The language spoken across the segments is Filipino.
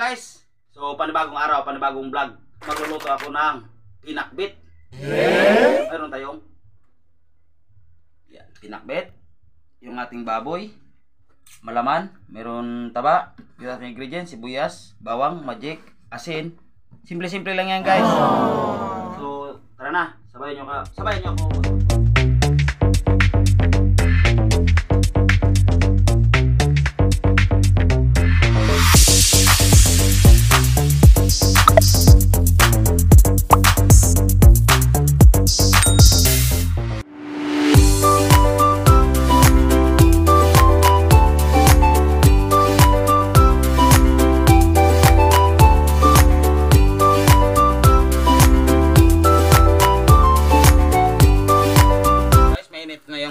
guys. So panibagong araw, panibagong vlog. Magluluto ako ng pinakbit. Meron tayong yan, pinakbit. Yung ating baboy, malaman, meron taba, yung ating ingredients, sibuyas, bawang, magic, asin. Simple-simple lang yan guys. So tara na, sabayan nyo ako.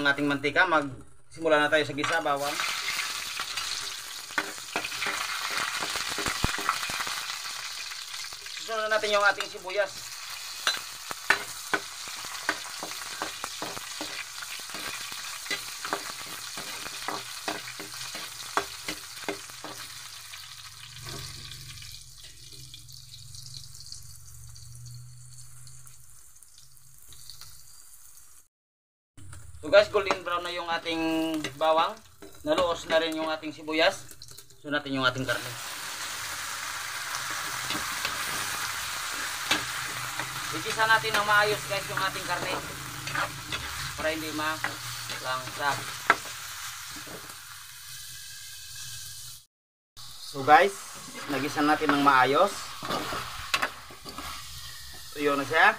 Ating mantika, magsimula na tayo sa gisa. Bawang, susunod natin yung ating sibuyas. So guys, golden brown na yung ating bawang. Naluos na rin yung ating sibuyas. So natin yung ating karne. Igisa natin ng maayos guys yung ating karne para hindi malangsa. So guys, nagisa natin ng maayos. So yun na siya.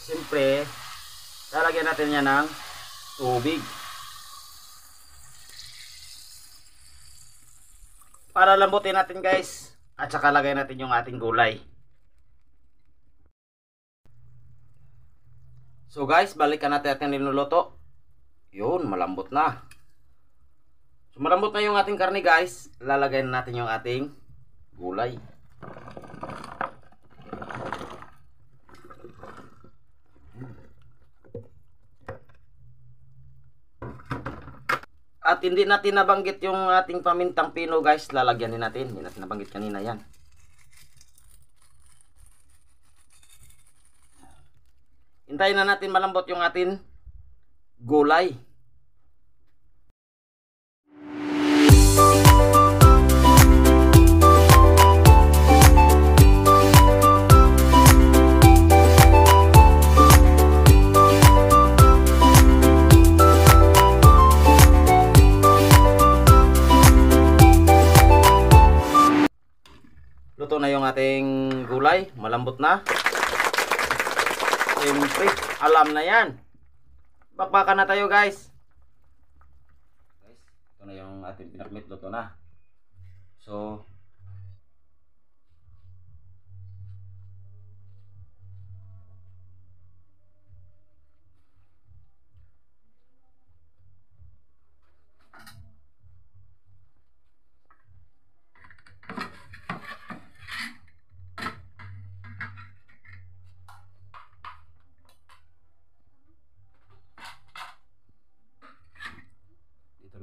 Siyempre lalagyan natin niya ng tubig para lambutin natin guys, at saka lagay natin yung ating gulay. So guys, balikan natin ating niluluto. Yun, malambot na. So malambot na yung ating karne guys, lalagay natin yung ating gulay. At hindi natin nabanggit yung ating pamintang pino guys, lalagyan din natin. Hindi natin nabanggit kanina yan. Hintayin na natin malambot yung ating gulay. Luto na yung ating gulay, malambot na. Siyempre, alam na yan. Bakbakan na tayo guys. Guys, ito na yung ating pinakbit, luto na. So,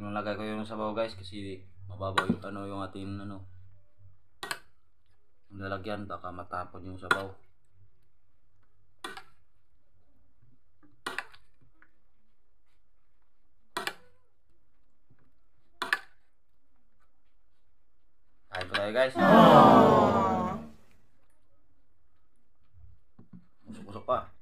nalagay ko yung sabaw guys kasi mababaw yung yung ating lalagyan, baka matapon yung sabaw. Kain ko tayo guys. Usok-usok pa.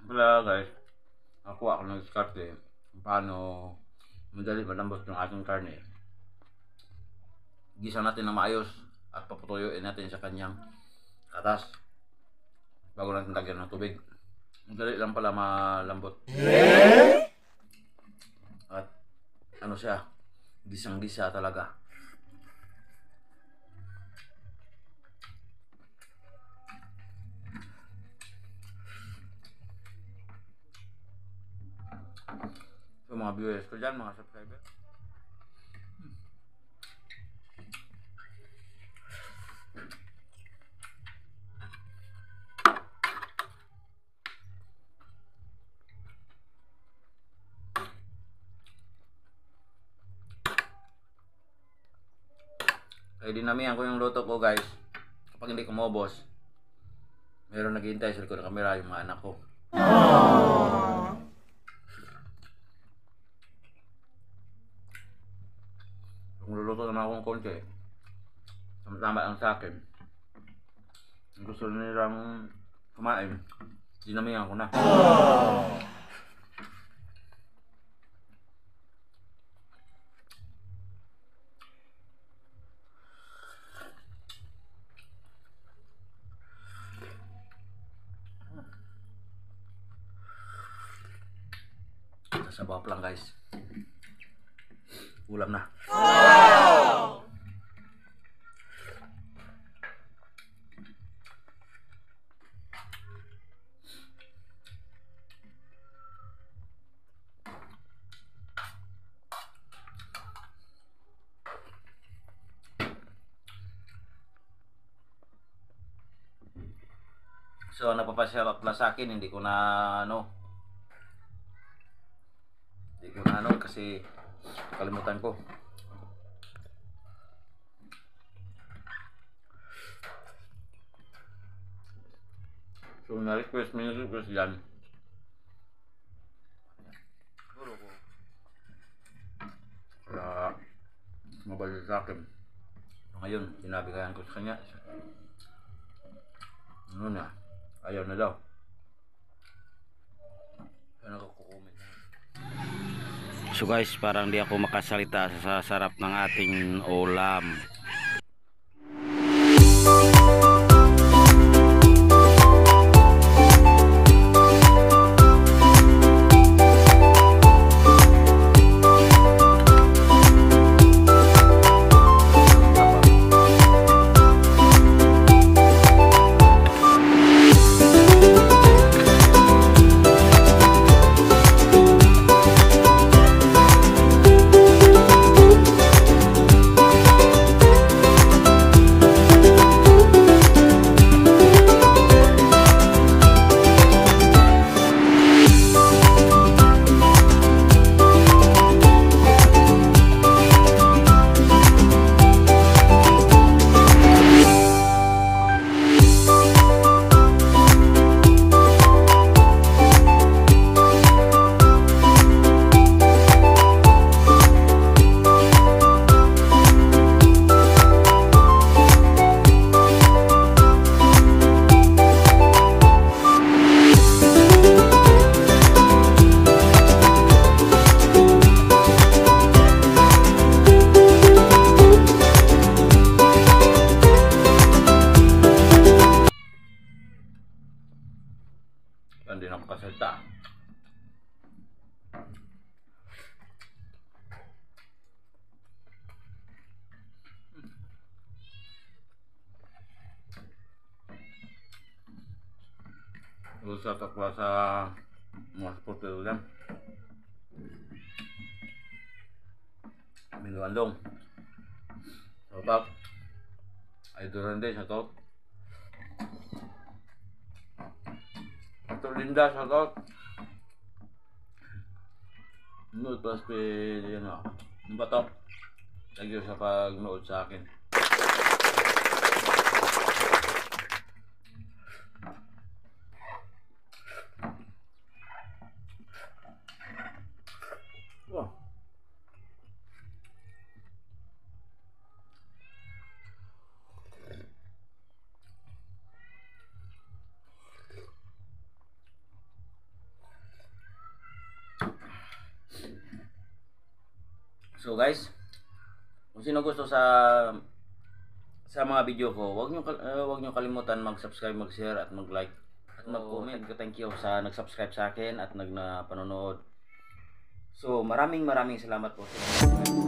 Wala guys, nakuha ako ng diskarte paano madali malambot yung ating karne. Gisa natin na maayos at paputuyuin natin sa kanyang katas bago natin lagyan ng tubig. Madali lang pala malambot. At siya, gisang-gisa talaga. So mga viewers ko dyan, mga subscribers, Kaya dinamihan ko yung luto ko guys. Kapag hindi kumubos, meron naghihintay sa likod ng kamera, yung mga anak ko. Kung luluto naman akong konti, tama lang sa akin. Kung gusto nilang kumain, dinamihan ko na. Sabaw lang guys. Ulam na. So napapasarap lang sa akin, hindi ko na kasi kalimutan ko. So na-request yan. Kaya mabalik sa akin. So, ngayon, sinabihan ko sa kanya. Ano na? Ayaw na daw. Kaya nakakukomment. So guys, parang di ako makasalita sa sarap ng ating ulam. Hindi na makasalita. Sa takwa sa mga supporter lang. Minuandong. Shout out. Idol Randy, shout out. Ito Linda, shout out. Nood plus ano ba to? Thank you sa pag-nood sa akin. Wow. So guys, kung sino gusto sa mga video ko, wag niyo kalimutan mag-subscribe, mag-share at mag-like at mag-comment. Thank you sa nag-subscribe sa akin at nagpanonood. So maraming salamat po sa inyo.